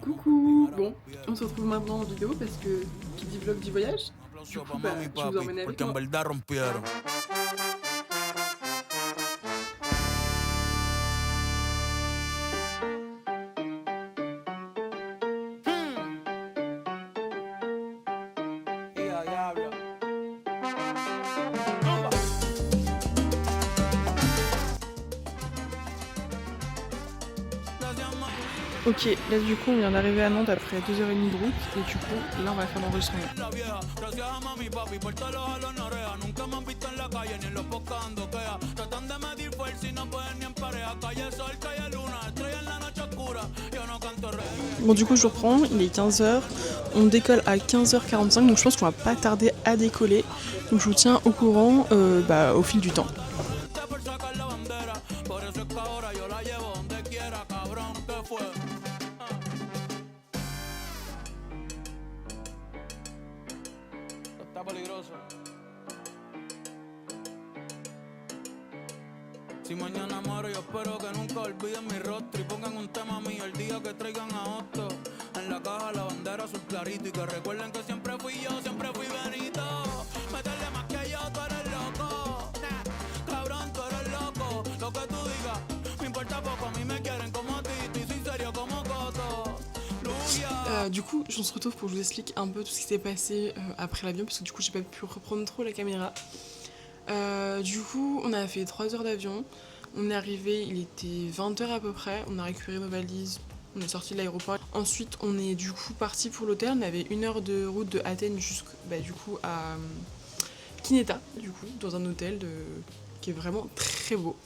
Coucou. Bon, on se retrouve maintenant en vidéo parce que qui dit vlog dit voyage. Du coup, je vous emmène avec moi. Ok, là du coup on vient d'arriver à Nantes après 2h30 de route et du coup là on va faire l'enregistrement. Bon du coup je reprends, il est 15h, on décolle à 15h45 donc je pense qu'on va pas tarder à décoller. Donc je vous tiens au courant au fil du temps. Si mañana muero yo espero que nunca olviden mi rostro y pongan un tema mío el día que traigan a Otto. En la caja la bandera azul clarito y que recuerden que siempre fui yo, siempre fui Benito. Métele más que yo, tú eres loco. Cabrón, tú eres loco. Lo que tú digas, me importa poco, a mí me quieren como a ti, y soy serio como Coto. Du coup, on se retrouve pour que je vous explique un peu tout ce qui s'est passé après l'avion parce que du coup j'ai pas pu reprendre trop la caméra. Du coup, on a fait 3 heures d'avion. On est arrivé, il était 20h à peu près. On a récupéré nos valises, on est sorti de l'aéroport. Ensuite, on est du coup parti pour l'hôtel. On avait 1 heure de route de Athènes à Kineta, du coup, dans un hôtel qui est vraiment très beau.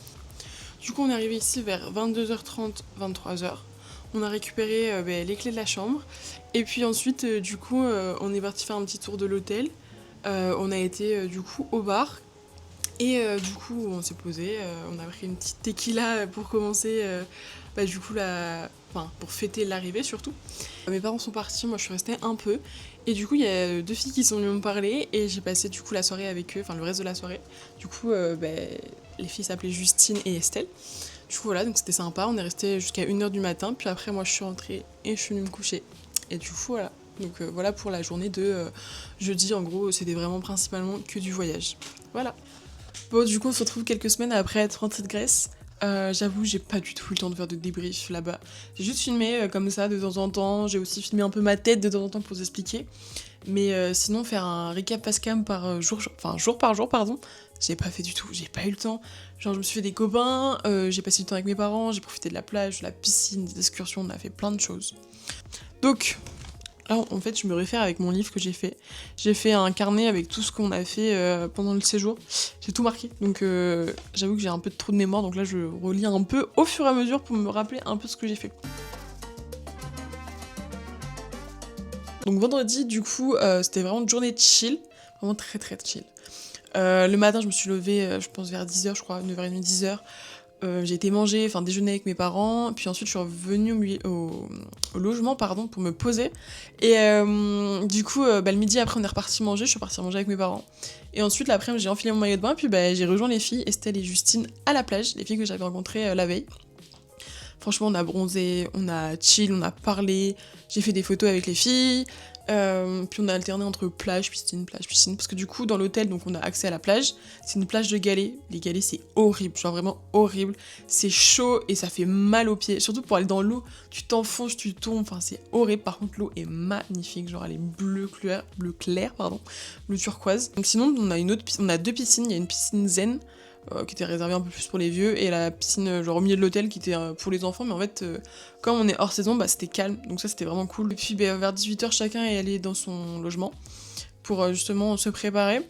Du coup, on est arrivé ici vers 22h30, 23h. On a récupéré les clés de la chambre. Et puis ensuite, on est parti faire un petit tour de l'hôtel. On a été du coup au bar. Et du coup on s'est posé, on a pris une petite tequila pour commencer, pour fêter l'arrivée surtout. Mes parents sont partis, moi je suis restée un peu. Et du coup il y a 2 filles qui sont venues me parler et j'ai passé du coup la soirée avec eux, enfin le reste de la soirée. Du coup les filles s'appelaient Justine et Estelle. Du coup voilà, donc c'était sympa, on est resté jusqu'à 1h du matin, puis après moi je suis rentrée et je suis venue me coucher. Et du coup voilà. Donc voilà pour la journée de jeudi, en gros c'était vraiment principalement que du voyage. Voilà. Bon, du coup, on se retrouve quelques semaines après être rentrée de Grèce. J'avoue, j'ai pas du tout eu le temps de faire de débrief là-bas. J'ai juste filmé comme ça de temps en temps. J'ai aussi filmé un peu ma tête de temps en temps pour vous expliquer. Mais sinon, faire un recap face cam jour par jour, pardon, j'ai pas fait du tout. J'ai pas eu le temps. Genre, je me suis fait des copains, j'ai passé du temps avec mes parents, j'ai profité de la plage, de la piscine, des excursions, on a fait plein de choses. Donc, là, en fait, je me réfère avec mon livre que j'ai fait. J'ai fait un carnet avec tout ce qu'on a fait pendant le séjour. J'ai tout marqué, donc j'avoue que j'ai un peu trop de mémoire, donc là, je relis un peu au fur et à mesure pour me rappeler un peu ce que j'ai fait. Donc vendredi, du coup, c'était vraiment une journée chill, vraiment très très chill. Le matin, je me suis levée, je pense vers 10h, je crois, 9h30, 10h. J'ai été déjeuner avec mes parents, puis ensuite je suis revenue au logement pour me poser. Et le midi après on est reparti manger, je suis partie manger avec mes parents. Et ensuite l'après-midi j'ai enfilé mon maillot de bain, puis j'ai rejoint les filles, Estelle et Justine, à la plage, les filles que j'avais rencontrées la veille. Franchement on a bronzé, on a chill, on a parlé, j'ai fait des photos avec les filles. Puis on a alterné entre plage, piscine, parce que du coup dans l'hôtel donc on a accès à la plage, c'est une plage de galets, les galets c'est horrible, genre vraiment horrible, c'est chaud et ça fait mal aux pieds, surtout pour aller dans l'eau, tu t'enfonces, tu tombes, enfin c'est horrible, par contre l'eau est magnifique, genre elle est bleu clair, bleu turquoise. Donc sinon on a 2 piscines, il y a une piscine zen, qui était réservée un peu plus pour les vieux, et la piscine genre au milieu de l'hôtel qui était pour les enfants, mais en fait comme on est hors saison, c'était calme, donc ça c'était vraiment cool. Et puis vers 18h chacun est allé dans son logement pour justement se préparer.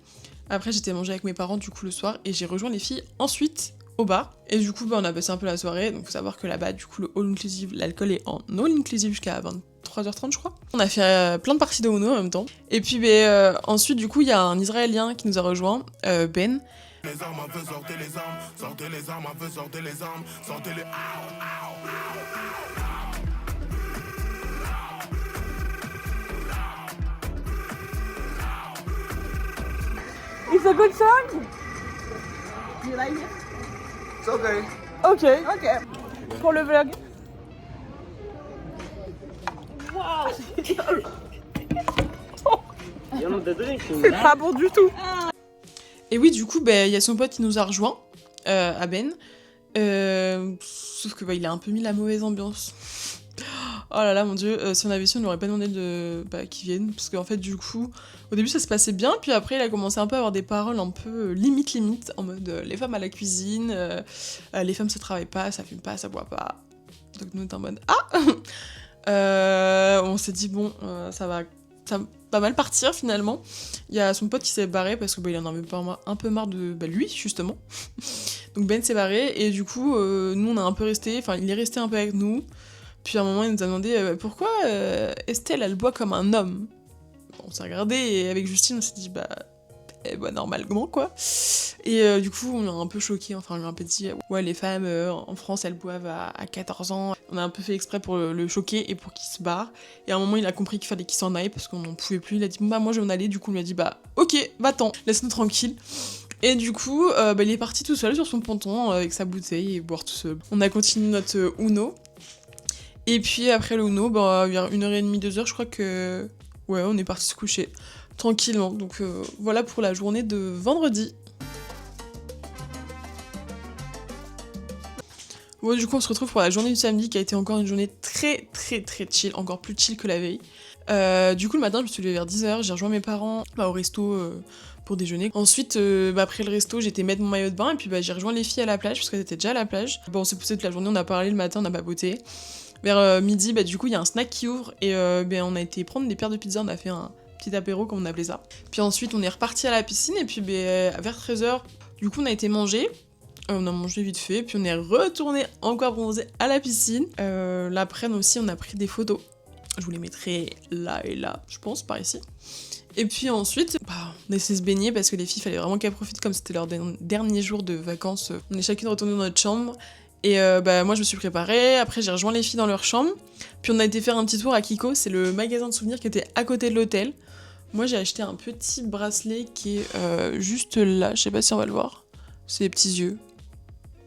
Après j'étais manger avec mes parents du coup le soir, et j'ai rejoint les filles ensuite au bar, et du coup on a passé un peu la soirée, donc faut savoir que là-bas du coup le all inclusive, l'alcool est en all inclusive jusqu'à 23h30 je crois. On a fait plein de parties de Uno en même temps, et puis ensuite du coup il y a un Israélien qui nous a rejoint, Ben. Les armes, un peu sortez les armes, sortez les armes, un peu sortez les armes, sortez les... It's a good song. Do you like it? It's okay. Ok. Ok. Pour le vlog. C'est pas bon du tout. Et oui, du coup, il y a son pote qui nous a rejoint à Ben. Sauf que il a un peu mis la mauvaise ambiance. Oh là là, mon dieu, si on avait su, on n'aurait pas demandé qu'il vienne. Parce qu'en fait, du coup, au début, ça se passait bien. Puis après, il a commencé un peu à avoir des paroles un peu limite, en mode les femmes à la cuisine, les femmes ça travaille pas, ça fume pas, ça boit pas. Donc nous, on était en mode ah on s'est dit, bon, ça va pas mal partir finalement. Il y a son pote qui s'est barré parce que il en avait un peu marre de lui, justement. Donc Ben s'est barré et du coup, nous on a un peu resté, enfin il est resté un peu avec nous. Puis à un moment, il nous a demandé pourquoi Estelle, elle boit comme un homme. On s'est regardé et avec Justine, on s'est dit, elle boit normalement, quoi. Et du coup, on a un peu choqué, enfin, on a un peu dit, ouais, les femmes en France, elles boivent à 14 ans. On a un peu fait exprès pour le choquer et pour qu'il se barre. Et à un moment, il a compris qu'il fallait qu'il s'en aille parce qu'on n'en pouvait plus. Il a dit, moi, je vais en aller. Du coup, on lui a dit, ok, va-t'en, laisse-nous tranquille. Et du coup, il est parti tout seul sur son ponton avec sa bouteille et boire tout seul. On a continué notre Uno. Et puis après le Uno, vers 1h30, 2h, je crois que... Ouais, on est parti se coucher tranquillement. Donc voilà pour la journée de vendredi. Bon, du coup, on se retrouve pour la journée du samedi qui a été encore une journée très très très chill, encore plus chill que la veille. Du coup, le matin, je me suis levée vers 10h, j'ai rejoint mes parents au resto pour déjeuner. Ensuite, après le resto, j'étais mettre mon maillot de bain et puis j'ai rejoint les filles à la plage parce qu'elles étaient déjà à la plage. Bon, on s'est poussé toute la journée, on a parlé le matin, on a papoté. Vers midi, du coup, il y a un snack qui ouvre et on a été prendre des paires de pizzas, on a fait un petit apéro, comme on appelait ça. Puis ensuite, on est reparti à la piscine et puis vers 13h, du coup, on a été manger. On a mangé vite fait, puis on est retourné encore bronzer à la piscine. L'après-midi aussi, on a pris des photos. Je vous les mettrai là et là, je pense, par ici. Et puis ensuite, on a essayé de se baigner parce que les filles, fallait vraiment qu'elles profitent comme c'était leur dernier jour de vacances. On est chacune retournées dans notre chambre. Et moi, je me suis préparée. Après, j'ai rejoint les filles dans leur chambre. Puis on a été faire un petit tour à Kiko. C'est le magasin de souvenirs qui était à côté de l'hôtel. Moi, j'ai acheté un petit bracelet qui est juste là. Je sais pas si on va le voir. C'est les petits yeux.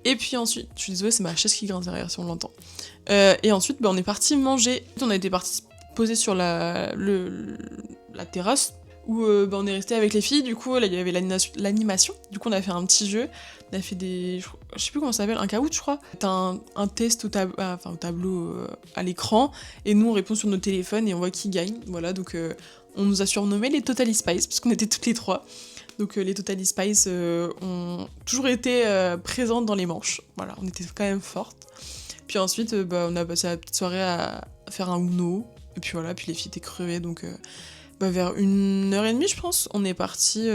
Et puis ensuite, je suis désolée, c'est ma chaise qui grince derrière si on l'entend. Et ensuite, on est parti manger. On a été parti poser sur la terrasse où on est resté avec les filles. Du coup, là, il y avait l'animation. Du coup, on a fait un petit jeu. On a fait des... Je sais plus comment ça s'appelle, un caout, je crois. T'as un test au tableau à l'écran. Et nous, on répond sur nos téléphones et on voit qui gagne. Voilà, donc on nous a surnommés les Totally Spice, parce qu'on était toutes les trois. Donc les Totally Spice ont toujours été présentes dans les manches. Voilà, on était quand même fortes. Puis ensuite, on a passé la petite soirée à faire un Uno. Et puis voilà, puis les filles étaient crevées, donc vers 1h30, je pense, on est partis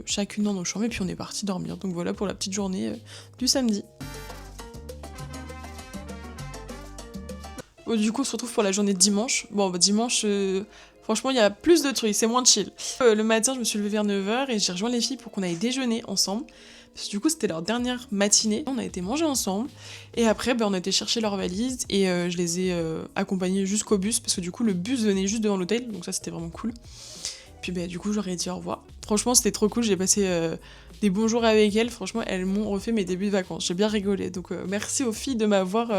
chacune dans nos chambres et puis on est partis dormir. Donc voilà pour la petite journée du samedi. Bon, du coup, on se retrouve pour la journée de dimanche. Bon, dimanche... Franchement, il y a plus de trucs, c'est moins chill. Le matin, je me suis levée vers 9h et j'ai rejoint les filles pour qu'on aille déjeuner ensemble. Parce que du coup, c'était leur dernière matinée. On a été manger ensemble. Et après, on a été chercher leurs valises et je les ai accompagnées jusqu'au bus. Parce que du coup, le bus venait juste devant l'hôtel. Donc ça, c'était vraiment cool. Puis du coup, j'aurais dit au revoir. Franchement, c'était trop cool. J'ai passé des bons jours avec elles. Franchement, elles m'ont refait mes débuts de vacances. J'ai bien rigolé. Donc merci aux filles de m'avoir...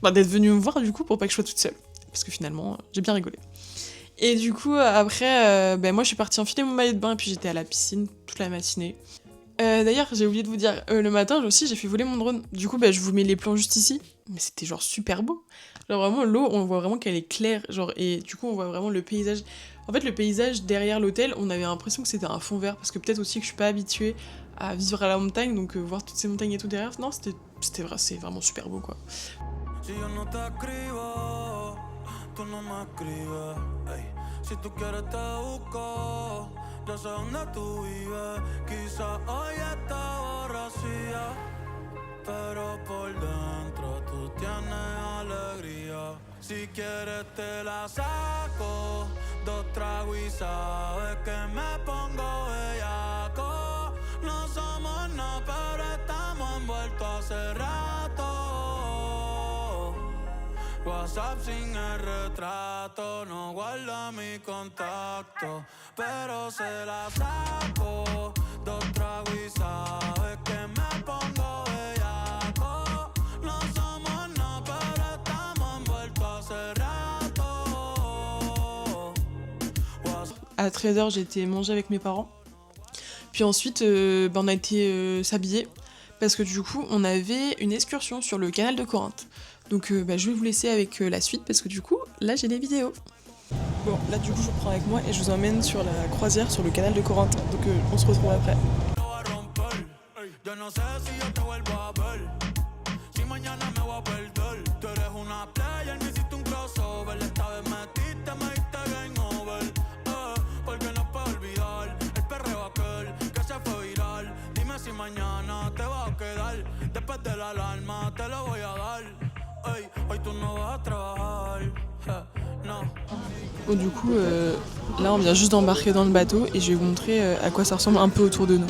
d'être venues me voir du coup pour pas que je sois toute seule. Parce que finalement, j'ai bien rigolé. Et du coup, après, moi je suis partie enfiler mon maillot de bain et puis j'étais à la piscine toute la matinée. D'ailleurs, j'ai oublié de vous dire, le matin aussi j'ai fait voler mon drone. Du coup, je vous mets les plans juste ici. Mais c'était genre super beau. Genre vraiment, l'eau, on voit vraiment qu'elle est claire. Genre, et du coup, on voit vraiment le paysage. En fait, le paysage derrière l'hôtel, on avait l'impression que c'était un fond vert. Parce que peut-être aussi que je suis pas habituée à vivre à la montagne. Donc voir toutes ces montagnes et tout derrière, non, c'était vrai, c'est vraiment super beau quoi. Tú no me escribes, ey. Si tú quieres te busco. Yo sé dónde tú vives. Quizás hoy está borracía, pero por dentro tú tienes alegría. Si quieres te la saco. 2 tragos y sabes que me pongo bellaco. No somos nada, pero estamos envueltos hace rato. WhatsApp sin el retrato, no guarda mi contacto, pero se la saco. 2 tragos y sabes que me pongo bellaco. à 13h, j'ai été manger avec mes parents. Puis ensuite, on a été s'habiller parce que du coup, on avait une excursion sur le canal de Corinthe. Donc je vais vous laisser avec la suite parce que du coup, là j'ai des vidéos. Bon, là du coup, je vous prends avec moi et je vous emmène sur la croisière sur le canal de Corinthe. Donc on se retrouve après. Bon, du coup, là on vient juste d'embarquer dans le bateau et je vais vous montrer à quoi ça ressemble un peu autour de nous.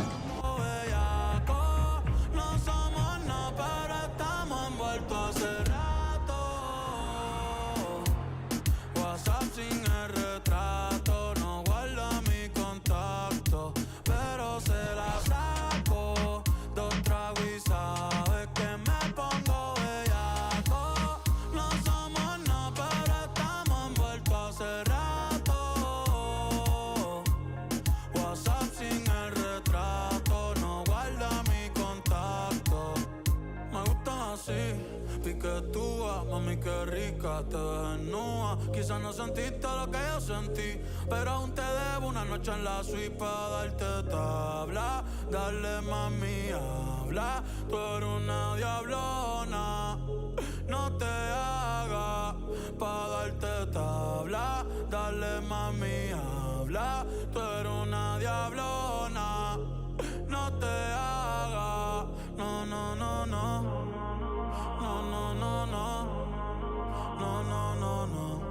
Mami, qué rica, te desnuda. Quizás no sentiste lo que yo sentí, pero aún te debo una noche en la suite para darte tabla. Dale, mami, habla. Tú eres una diablona, no te hagas para darte tabla. Dale, mami, habla. Tú eres una diablona, no te hagas. No, no, no, no. No, no, no, no. No, no, no, no.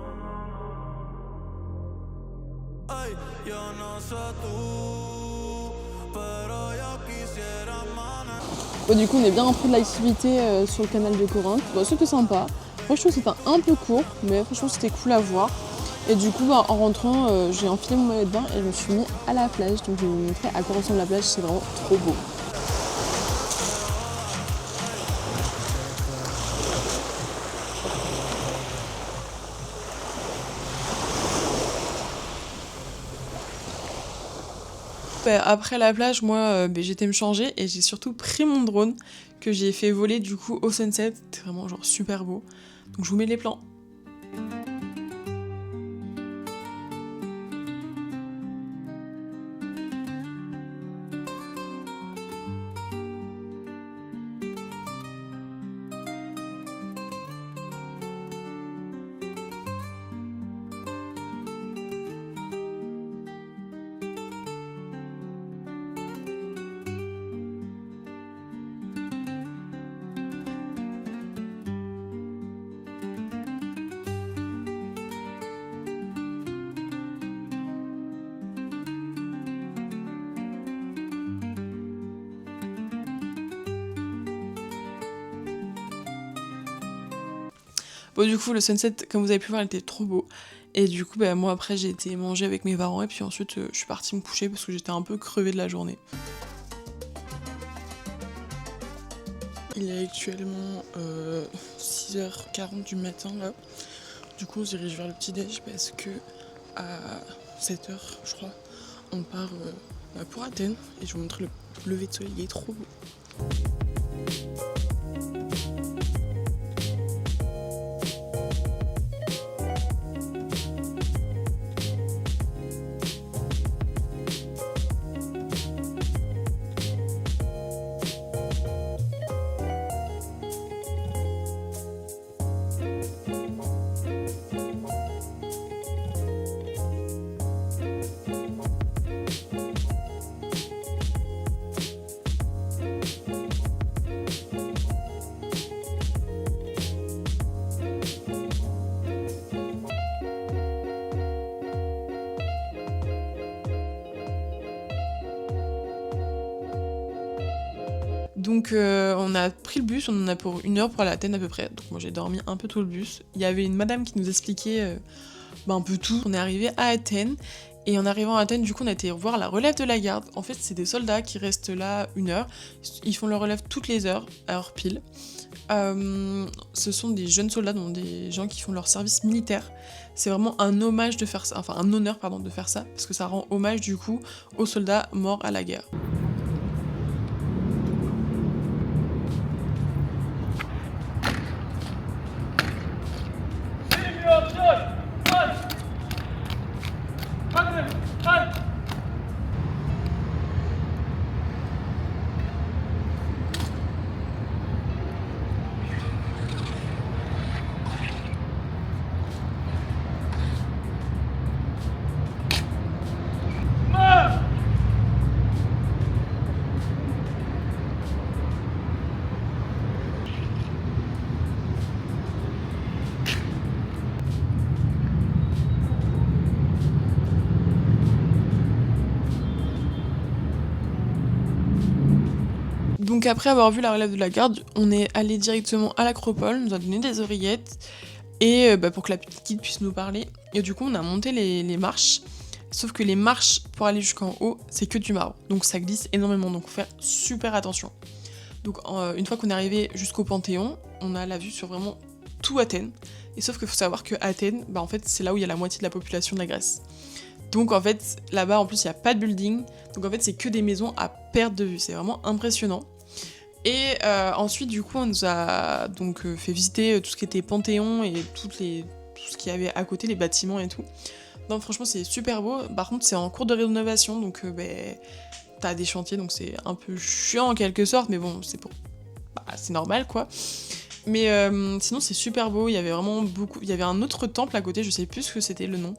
Ay, yo no sé tú, pero yo quisiera amanecer. Bon, du coup, on est bien rentré de l'activité sur le canal de Corinthe. Bon, c'était sympa. Moi, je trouve que c'était un peu court, mais franchement, c'était cool à voir. Et du coup, en rentrant, j'ai enfilé mon maillot de bain et je me suis mis à la plage. Donc, je vais vous montrer à quoi ressemble la plage. C'est vraiment trop beau. Après la plage, moi, j'étais me changer et j'ai surtout pris mon drone que j'ai fait voler du coup au sunset. C'était vraiment genre super beau. Donc je vous mets les plans. Bon, du coup, le sunset, comme vous avez pu voir, il était trop beau. Et du coup, moi après, j'ai été manger avec mes parents et puis ensuite, je suis partie me coucher parce que j'étais un peu crevée de la journée. Il est actuellement 6h40 du matin là. Du coup, on se dirige vers le petit-déj parce que à 7h, je crois, on part pour Athènes. Et je vais vous montrer le lever de soleil, il est trop beau. Donc on a pris le bus, on en a pour 1 heure pour aller à Athènes à peu près. Donc moi j'ai dormi un peu tout le bus. Il y avait une madame qui nous expliquait un peu tout. On est arrivé à Athènes et en arrivant à Athènes, du coup on a été voir la relève de la garde. En fait c'est des soldats qui restent là 1 heure. Ils font leur relève toutes les heures, à heure pile. Ce sont des jeunes soldats, donc des gens qui font leur service militaire. C'est vraiment un hommage de faire ça, enfin un honneur pardon de faire ça, parce que ça rend hommage du coup aux soldats morts à la guerre. Donc après avoir vu la relève de la garde, on est allé directement à l'acropole, on nous a donné des oreillettes, et pour que la petite guide puisse nous parler. Et du coup on a monté les marches, sauf que les marches pour aller jusqu'en haut, c'est que du marbre, donc ça glisse énormément, donc faut faire super attention. Donc une fois qu'on est arrivé jusqu'au Panthéon, on a la vue sur vraiment tout Athènes, et sauf qu'il faut savoir que Athènes, en fait c'est là où il y a la moitié de la population de la Grèce. Donc en fait là-bas en plus il n'y a pas de building, donc en fait c'est que des maisons à perte de vue, c'est vraiment impressionnant. Et ensuite, du coup, on nous a donc fait visiter tout ce qui était Panthéon et tout ce qu'il y avait à côté, les bâtiments et tout. Donc franchement, c'est super beau. Par contre, c'est en cours de rénovation, donc t'as des chantiers, donc c'est un peu chiant en quelque sorte, mais bon, c'est normal quoi. Mais sinon, c'est super beau. Il y avait vraiment beaucoup. Il y avait un autre temple à côté, je sais plus ce que c'était le nom,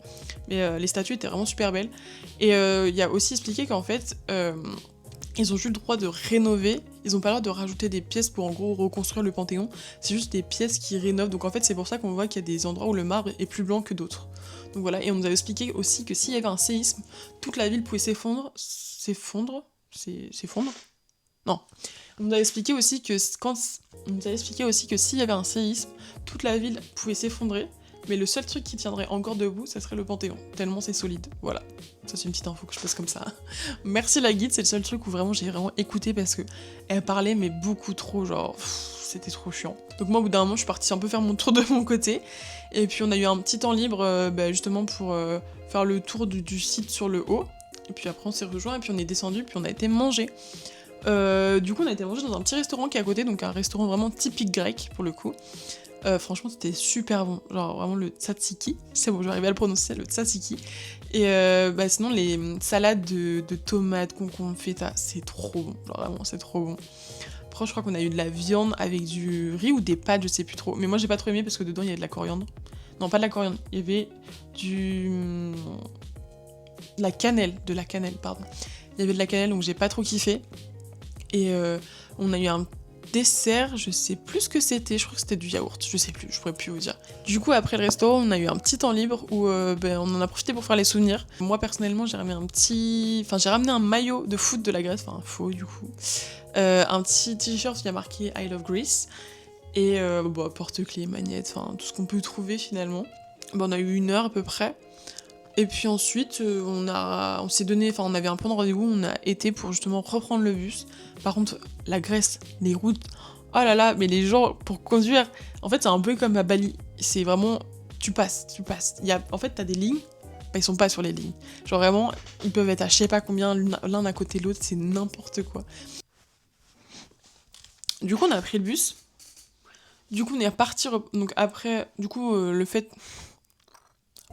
mais les statues étaient vraiment super belles. Et il y a aussi expliqué qu'en fait, ils ont juste le droit de rénover, ils ont pas le droit de rajouter des pièces pour en gros reconstruire le Panthéon, c'est juste des pièces qui rénovent, donc en fait c'est pour ça qu'on voit qu'il y a des endroits où le marbre est plus blanc que d'autres. Donc voilà, et on nous avait expliqué aussi que s'il y avait un séisme, toute la ville pouvait s'effondrer. Non. On nous a expliqué aussi que s'il y avait un séisme, toute la ville pouvait s'effondrer, mais le seul truc qui tiendrait encore debout, ça serait le Panthéon, tellement c'est solide. Voilà. Ça c'est une petite info que je pose comme ça. Merci la guide, c'est le seul truc où vraiment j'ai vraiment écouté parce que elle parlait mais beaucoup trop, genre c'était trop chiant. Donc moi au bout d'un moment je suis partie un peu faire mon tour de mon côté, et puis on a eu un petit temps libre justement pour faire le tour du site sur le haut, et puis après on s'est rejoint et puis on est descendu, puis on a été manger. Du coup on a été manger dans un petit restaurant qui est à côté, donc un restaurant vraiment typique grec pour le coup. Franchement c'était super bon, genre vraiment le tzatziki, c'est bon je vais arriver à le prononcer, le tzatziki. Et sinon les salades de tomates, concombre, feta, c'est trop bon, genre vraiment c'est trop bon. Après je crois qu'on a eu de la viande avec du riz ou des pâtes, je sais plus trop, mais moi j'ai pas trop aimé parce que dedans il y avait de la coriandre. Non pas de la coriandre, il y avait de la cannelle, pardon. Il y avait de la cannelle donc j'ai pas trop kiffé. Et on a eu un dessert, je sais plus ce que c'était, je crois que c'était du yaourt, je sais plus, je pourrais plus vous dire. Du coup après le restaurant, on a eu un petit temps libre où on en a profité pour faire les souvenirs. Moi personnellement j'ai ramené un maillot de foot de la Grèce, enfin faux du coup. Un petit t-shirt qui a marqué I love Greece. Et porte-clés, magnettes, enfin tout ce qu'on peut trouver finalement. On a eu 1 heure à peu près. Et puis ensuite, on s'est donné, on avait un point de rendez-vous, on a été pour justement reprendre le bus. Par contre, la Grèce, les routes, oh là là, mais les gens, pour conduire, en fait, c'est un peu comme à Bali. C'est vraiment, tu passes. En fait, t'as des lignes, ils sont pas sur les lignes. Genre vraiment, ils peuvent être à je sais pas combien, l'un à côté de l'autre, c'est n'importe quoi. Du coup, on a pris le bus. Du coup, on est reparti, donc après, du coup, le fait...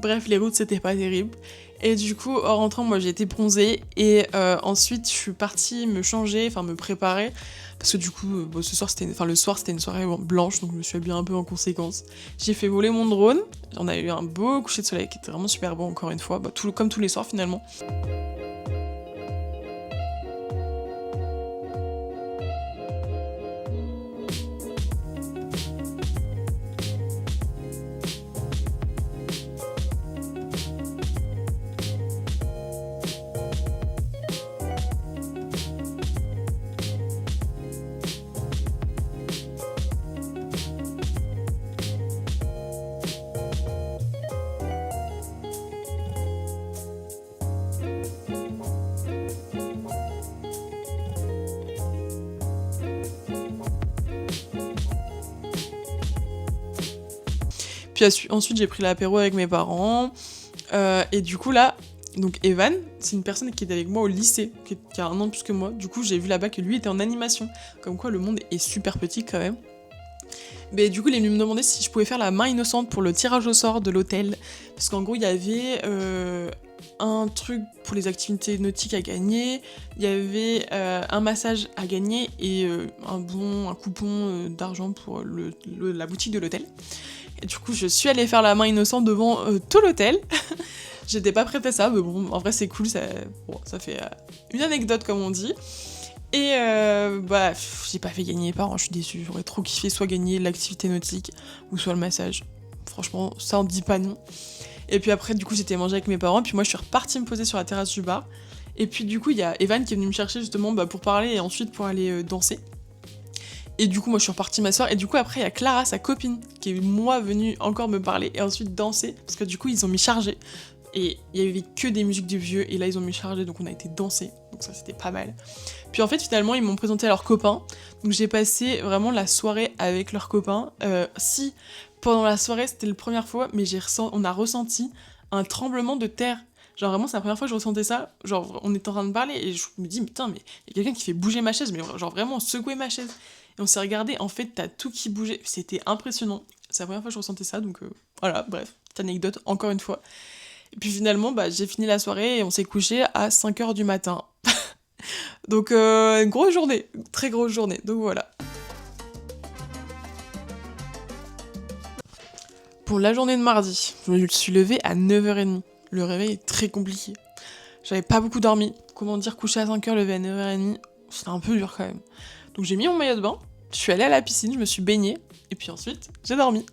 Bref, les routes c'était pas terrible. Et du coup, en rentrant, moi j'ai été bronzée. Et ensuite, je suis partie me changer, me préparer. Parce que du coup, le soir c'était une soirée blanche, donc je me suis habillée un peu en conséquence. J'ai fait voler mon drone. On a eu un beau coucher de soleil qui était vraiment super beau, encore une fois. Comme tous les soirs finalement. Puis ensuite j'ai pris l'apéro avec mes parents. Et du coup là, donc Evan, c'est une personne qui est avec moi au lycée, qui a 1 an de plus que moi. Du coup j'ai vu là-bas que lui était en animation. Comme quoi le monde est super petit quand même. Mais du coup il est venu me demander si je pouvais faire la main innocente pour le tirage au sort de l'hôtel. Parce qu'en gros il y avait un truc pour les activités nautiques à gagner, il y avait un massage à gagner et un coupon d'argent pour la boutique de l'hôtel. Et du coup je suis allée faire la main innocente devant tout l'hôtel. J'étais pas prête à ça, mais bon en vrai c'est cool, ça fait une anecdote comme on dit. Et j'ai pas fait gagner les parents, je suis déçue, j'aurais trop kiffé soit gagner l'activité nautique ou soit le massage. Franchement, ça en dit pas non. Et puis après, du coup, j'étais manger avec mes parents, puis moi je suis repartie me poser sur la terrasse du bar. Et puis du coup, il y a Evan qui est venu me chercher justement pour parler et ensuite pour aller danser. Et du coup, moi je suis repartie m'asseoir. Et du coup, après, il y a Clara, sa copine, qui est moi venue encore me parler et ensuite danser. Parce que du coup, ils ont mis chargé. Et il y avait que des musiques de vieux, et là ils ont mis chargé, donc on a été danser, donc ça c'était pas mal. Puis en fait finalement ils m'ont présenté à leurs copains, donc j'ai passé vraiment la soirée avec leurs copains. Si pendant la soirée c'était la première fois, mais on a ressenti un tremblement de terre. Genre vraiment c'est la première fois que je ressentais ça, genre on était en train de parler et je me dis putain mais il y a quelqu'un qui fait bouger ma chaise, mais genre vraiment secouer ma chaise. Et on s'est regardé, en fait t'as tout qui bougeait, c'était impressionnant. C'est la première fois que je ressentais ça, donc voilà, bref, petite anecdote encore une fois. Et puis finalement, j'ai fini la soirée et on s'est couché à 5h du matin. Donc, une grosse journée, une très grosse journée, donc voilà. Pour la journée de mardi, je me suis levée à 9h30. Le réveil est très compliqué. J'avais pas beaucoup dormi. Comment dire, coucher à 5h, lever à 9h30, c'était un peu dur quand même. Donc j'ai mis mon maillot de bain, je suis allée à la piscine, je me suis baignée, et puis ensuite, j'ai dormi.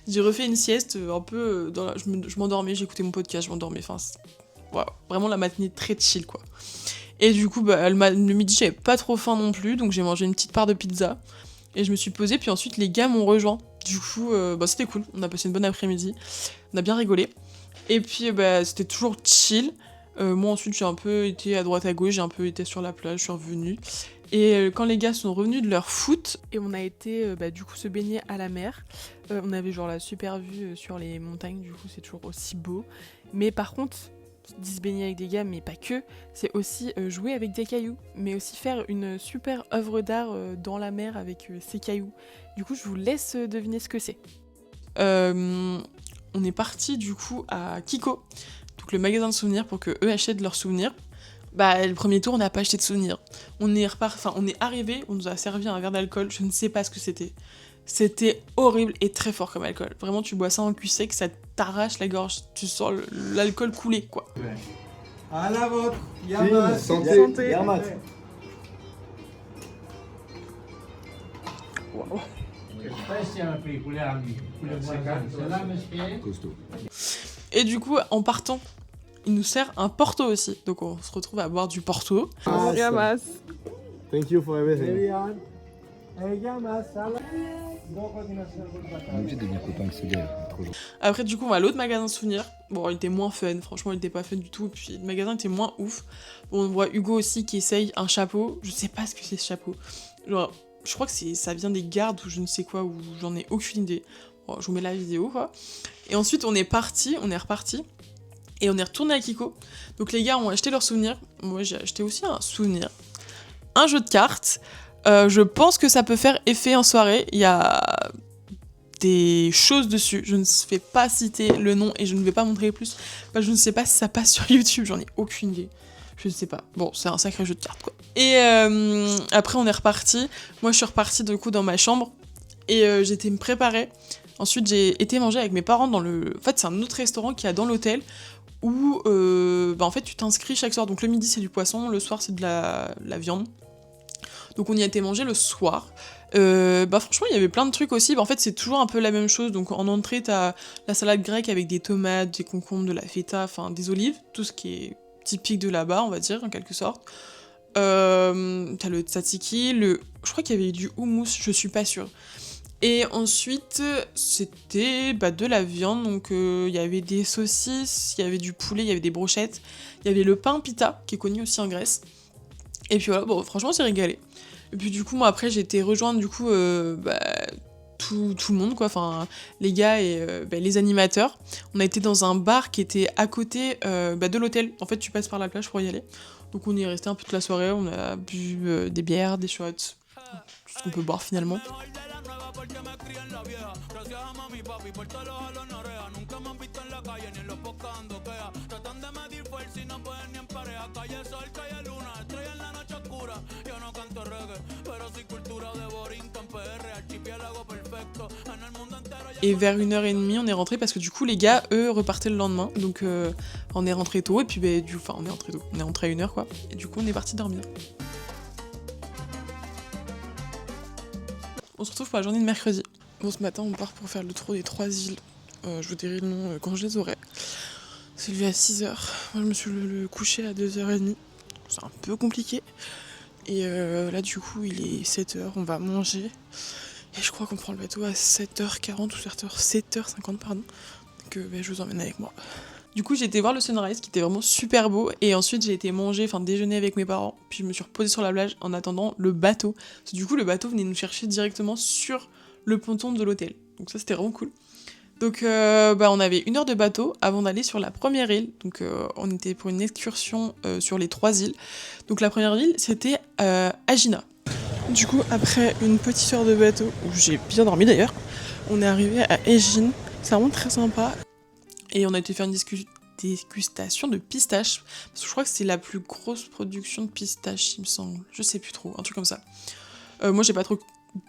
J'ai refait une sieste un peu... je m'endormais, j'écoutais mon podcast, je m'endormais. Enfin, vraiment la matinée très chill, quoi. Et du coup, le midi, j'avais pas trop faim non plus, donc j'ai mangé une petite part de pizza. Et je me suis posée, puis ensuite, les gars m'ont rejoint. Du coup, c'était cool. On a passé une bonne après-midi. On a bien rigolé. Et puis, c'était toujours chill. Moi, ensuite, j'ai un peu été à droite à gauche, j'ai un peu été sur la plage, je suis revenue. Et quand les gars sont revenus de leur foot, et on a été du coup se baigner à la mer, on avait genre la super vue sur les montagnes, du coup c'est toujours aussi beau. Mais par contre, se baigner avec des gars, mais pas que, c'est aussi jouer avec des cailloux, mais aussi faire une super œuvre d'art dans la mer avec ces cailloux. Du coup je vous laisse deviner ce que c'est. On est parti du coup à Kiko, donc le magasin de souvenirs, pour que eux achètent leurs souvenirs. Le premier tour, on n'a pas acheté de souvenirs. On est arrivé, on nous a servi un verre d'alcool, je ne sais pas ce que c'était. C'était horrible et très fort comme alcool. Vraiment, tu bois ça en cul sec, ça t'arrache la gorge, tu sens l'alcool couler, quoi. À la vôtre, Yamas. Santé. Yamas. Et du coup, en partant, il nous sert un Porto aussi. Donc on se retrouve à boire du Porto. Yamas. Thank you for everything. On est obligé de devenir copain avec ce gars, il est trop gentil. Après, du coup, on va à l'autre magasin de souvenirs. Bon, il était moins fun, franchement, il était pas fun du tout. Et puis, le magasin était moins ouf. Bon, on voit Hugo aussi qui essaye un chapeau. Je sais pas ce que c'est ce chapeau. Genre, je crois que ça vient des gardes ou je ne sais quoi, ou j'en ai aucune idée. Bon, je vous mets la vidéo, quoi. Et ensuite, on est reparti. Et on est retourné à Kiko. Donc, les gars ont acheté leurs souvenirs. Moi, j'ai acheté aussi un souvenir. Un jeu de cartes. Je pense que ça peut faire effet en soirée. Il y a des choses dessus. Je ne vais pas citer le nom et je ne vais pas montrer plus. Je ne sais pas si ça passe sur YouTube. J'en ai aucune idée. Je ne sais pas. Bon, c'est un sacré jeu de cartes, quoi. Et après, on est reparti. Moi, je suis repartie du coup dans ma chambre. Et j'étais me préparer. Ensuite, j'ai été manger avec mes parents dans le... En fait, c'est un autre restaurant qu'il y a dans l'hôtel. Où, en fait, tu t'inscris chaque soir. Donc le midi, c'est du poisson. Le soir, c'est de la viande. Donc on y a été manger le soir. Franchement, il y avait plein de trucs aussi. En fait, c'est toujours un peu la même chose. Donc en entrée, t'as la salade grecque avec des tomates, des concombres, de la feta, enfin des olives. Tout ce qui est typique de là-bas, on va dire, en quelque sorte. T'as le tzatziki, je crois qu'il y avait du houmous, je suis pas sûre. Et ensuite, c'était de la viande. Donc il y avait des saucisses, il y avait du poulet, il y avait des brochettes. Il y avait le pain pita, qui est connu aussi en Grèce. Et puis voilà, bon, franchement, c'est régalé. Et puis du coup, moi après, j'ai été rejoindre du coup tout le monde, quoi, enfin les gars et les animateurs. On a été dans un bar qui était à côté de l'hôtel. En fait, tu passes par la plage pour y aller. Donc on y est resté un peu toute la soirée, on a bu des bières, des shots, tout ce qu'on peut boire finalement. Et vers 1h30, on est rentré parce que du coup, les gars, eux, repartaient le lendemain. Donc, on est rentré tôt. Et puis, on est rentré tôt. On est rentré à 1h, quoi. Et du coup, on est parti dormir. On se retrouve pour la journée de mercredi. Bon, ce matin, on part pour faire le tour des 3 îles. Je vous dirai le nom quand je les aurai. C'est levé à 6h. Moi, je me suis couché à 2h30. C'est un peu compliqué. Et là, du coup, il est 7h. On va manger. Et je crois qu'on prend le bateau à 7h40 ou 7h50, pardon. Donc je vous emmène avec moi. Du coup, j'ai été voir le sunrise qui était vraiment super beau. Et ensuite, j'ai été déjeuner avec mes parents. Puis je me suis reposée sur la plage en attendant le bateau. Parce que du coup, le bateau venait nous chercher directement sur le ponton de l'hôtel. Donc ça, c'était vraiment cool. Donc on avait 1 heure de bateau avant d'aller sur la première île. Donc on était pour une excursion sur les 3 îles. Donc la première île, c'était Agina. Du coup, après une petite heure de bateau, où j'ai bien dormi d'ailleurs, on est arrivé à Egine. C'est vraiment très sympa. Et on a été faire une dégustation de pistaches. Parce que je crois que c'est la plus grosse production de pistaches, il me semble. Je sais plus trop, un truc comme ça. Moi, j'ai pas trop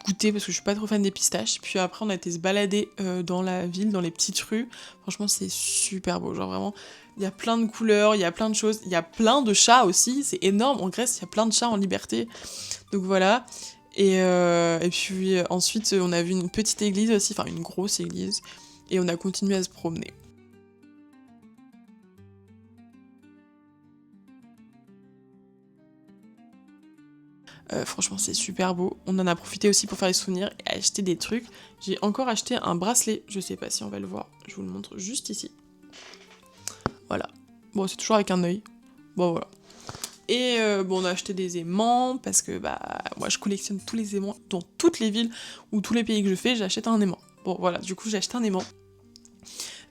goûté parce que je suis pas trop fan des pistaches. Puis après, on a été se balader dans la ville, dans les petites rues. Franchement, c'est super beau. Genre vraiment, il y a plein de couleurs, il y a plein de choses. Il y a plein de chats aussi. C'est énorme. En Grèce, il y a plein de chats en liberté. Donc voilà. Et puis ensuite, on a vu une petite église aussi, enfin une grosse église. Et on a continué à se promener. Franchement, c'est super beau. On en a profité aussi pour faire les souvenirs et acheter des trucs. J'ai encore acheté un bracelet. Je sais pas si on va le voir. Je vous le montre juste ici. Voilà. Bon, c'est toujours avec un œil. Bon, voilà. Et on a acheté des aimants parce que moi je collectionne tous les aimants dans toutes les villes ou tous les pays que je fais, j'achète un aimant. Bon voilà, du coup j'ai acheté un aimant.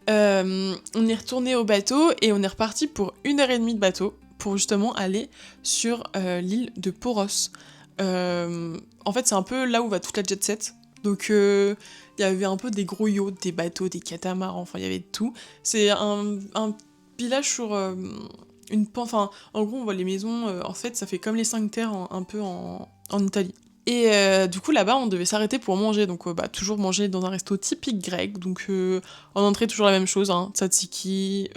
On est retourné au bateau et on est reparti pour 1h30 de bateau pour justement aller sur l'île de Poros. En fait c'est un peu là où va toute la jet set. Donc il y avait un peu des gros yachts, des bateaux, des catamarans, enfin il y avait de tout. C'est un village sur... en gros, on voit les maisons, en fait, ça fait comme les 5 terres un peu en Italie. Et du coup, là-bas, on devait s'arrêter pour manger, donc toujours manger dans un resto typique grec. Donc en entrée, toujours la même chose, hein, tzatziki,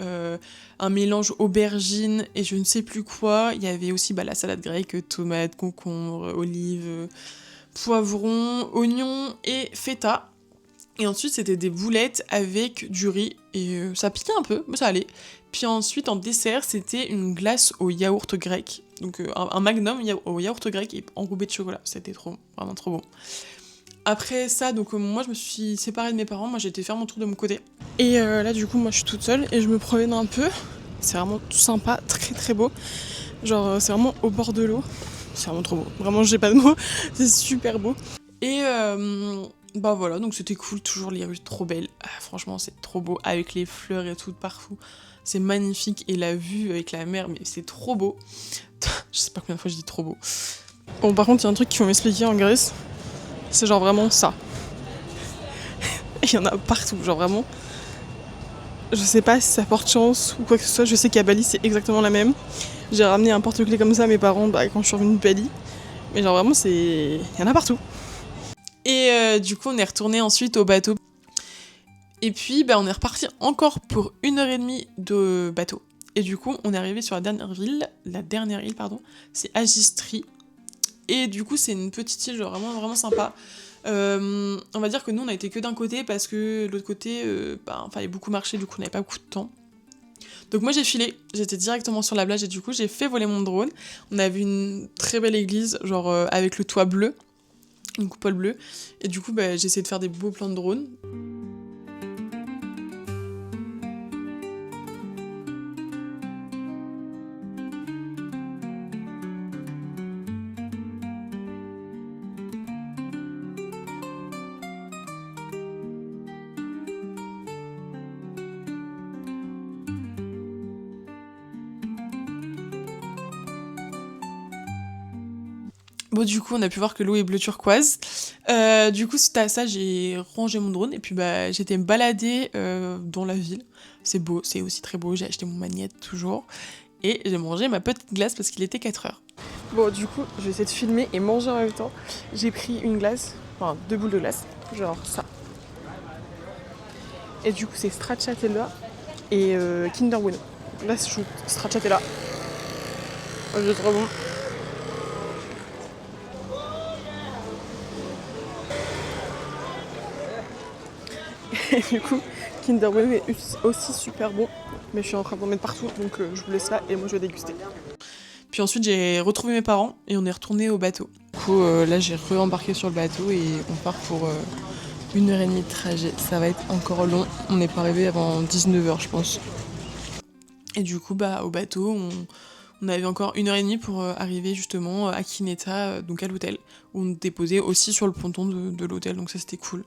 un mélange aubergine et je ne sais plus quoi. Il y avait aussi la salade grecque, tomates, concombres, olives, poivrons, oignons et feta. Et ensuite, c'était des boulettes avec du riz, et ça piquait un peu, mais ça allait. Puis ensuite, en dessert, c'était une glace au yaourt grec. Donc un magnum au yaourt grec et enrobé de chocolat. C'était vraiment trop bon. Après ça, donc moi, je me suis séparée de mes parents. Moi, j'ai été faire mon tour de mon côté. Et là, du coup, moi, je suis toute seule et je me promène un peu. C'est vraiment tout sympa, très très beau. Genre, c'est vraiment au bord de l'eau. C'est vraiment trop beau. Vraiment, j'ai pas de mots. C'est super beau. Et... voilà, donc c'était cool, toujours les rues trop belles. Franchement, c'est trop beau, avec les fleurs et tout partout. C'est magnifique, et la vue avec la mer, mais c'est trop beau. Je sais pas combien de fois je dis trop beau. Bon, par contre, il y a un truc qu'il faut m'expliquer en Grèce. C'est genre vraiment ça. Il y en a partout, genre vraiment. Je sais pas si ça porte chance ou quoi que ce soit. Je sais qu'à Bali, c'est exactement la même. J'ai ramené un porte-clés comme ça à mes parents quand je suis revenue de Bali. Mais genre vraiment, il y en a partout. Et du coup, on est retourné ensuite au bateau. Et puis, on est reparti encore pour 1h30 de bateau. Et du coup, on est arrivé sur la dernière île, c'est Agistri. Et du coup, c'est une petite île, genre vraiment, vraiment sympa. On va dire que nous, on a été que d'un côté, parce que l'autre côté, fallait beaucoup marcher, du coup, on n'avait pas beaucoup de temps. Donc moi, j'ai filé, j'étais directement sur la plage, et du coup, j'ai fait voler mon drone. On a vu une très belle église, genre avec le toit bleu. Une coupole bleue, et du coup j'ai essayé de faire des beaux plans de drone. Bon, du coup, on a pu voir que l'eau est bleu turquoise. Du coup, suite à ça, j'ai rangé mon drone et puis bah, j'étais me balader dans la ville. C'est beau, c'est aussi très beau. J'ai acheté mon magnète toujours. Et j'ai mangé ma petite glace parce qu'il était 4h. Bon, du coup, je vais essayer de filmer et manger en même temps. J'ai pris une glace, enfin 2 boules de glace, genre ça. Et du coup, c'est stracciatella et Kinder Bueno. Là, je joue stracciatella. C'est trop bon. Et du coup, Kinder Bueno est aussi super bon. Mais je suis en train d'en mettre partout, donc je vous laisse là et moi je vais déguster. Puis ensuite, j'ai retrouvé mes parents et on est retourné au bateau. Du coup, là, j'ai re-embarqué sur le bateau et on part pour 1h30 de trajet. Ça va être encore long. On n'est pas arrivé avant 19h, je pense. Et du coup, bah, au bateau, on avait encore 1h30 pour arriver justement à Kineta, donc à l'hôtel, où on déposait aussi sur le ponton de l'hôtel, donc ça c'était cool.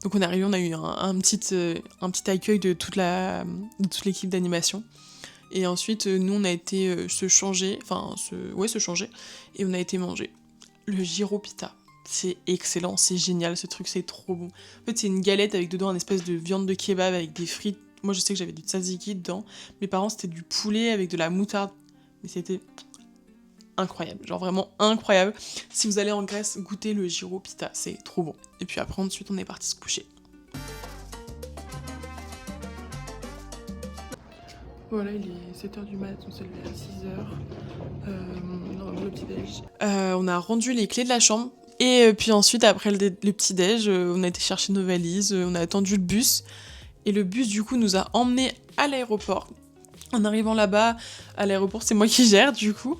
Donc on est arrivé, on a eu un petit accueil de toute l'équipe d'animation. Et ensuite, nous on a été se changer, et on a été manger le gyropita. C'est excellent, c'est génial, ce truc c'est trop bon. En fait c'est une galette avec dedans une espèce de viande de kebab avec des frites. Moi je sais que j'avais du tzatziki dedans. Mes parents c'était du poulet avec de la moutarde. Mais c'était incroyable, genre vraiment incroyable. Si vous allez en Grèce, goûtez le gyropita, c'est trop bon. Et puis après, ensuite, on est parti se coucher. Voilà, il est 7h du mat, on s'est levé à 6h. Le petit-déj. On a rendu les clés de la chambre. Et puis ensuite, après le petit-déj, on a été chercher nos valises, on a attendu le bus. Et le bus, du coup, nous a emmenés à l'aéroport. En arrivant là-bas, à l'aéroport, c'est moi qui gère, du coup.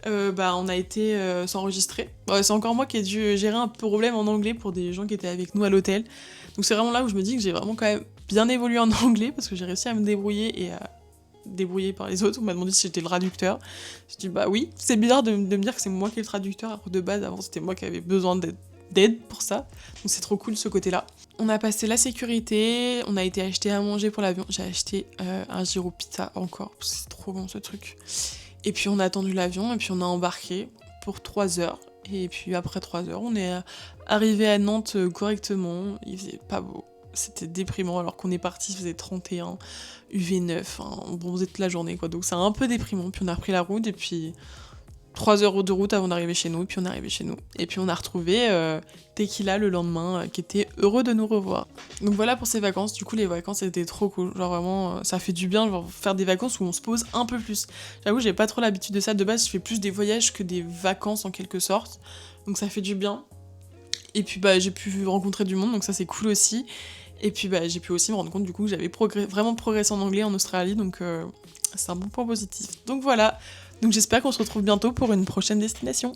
On a été s'enregistrer. C'est encore moi qui ai dû gérer un problème en anglais pour des gens qui étaient avec nous à l'hôtel. Donc c'est vraiment là où je me dis que j'ai vraiment quand même bien évolué en anglais parce que j'ai réussi à me débrouiller et à débrouiller par les autres. On m'a demandé si j'étais le traducteur. Je dis bah oui, c'est bizarre de me dire que c'est moi qui est le traducteur alors que de base avant c'était moi qui avais besoin d'aide pour ça. Donc c'est trop cool ce côté-là. On a passé la sécurité, on a été acheter à manger pour l'avion. J'ai acheté un gyropita encore parce que c'est trop bon ce truc. Et puis on a attendu l'avion et puis on a embarqué pour 3 heures. Et puis après 3 heures, on est arrivé à Nantes correctement. Il faisait pas beau. C'était déprimant alors qu'on est parti, il faisait 31, UV9, on bronzait toute la journée quoi. Donc c'est un peu déprimant. Puis on a repris la route et puis 3 heures de route avant d'arriver chez nous. Et puis on est arrivé chez nous. Et puis on a retrouvé Tequila le lendemain qui était heureux de nous revoir. Donc voilà pour ces vacances. Du coup les vacances étaient trop cool. Genre vraiment ça fait du bien genre, faire des vacances où on se pose un peu plus. J'avoue j'ai pas trop l'habitude de ça. De base je fais plus des voyages que des vacances en quelque sorte. Donc ça fait du bien. Et puis bah j'ai pu rencontrer du monde donc ça c'est cool aussi. Et puis bah j'ai pu aussi me rendre compte du coup que j'avais vraiment progressé en anglais en Australie. Donc c'est un bon point positif. Donc voilà. Donc j'espère qu'on se retrouve bientôt pour une prochaine destination.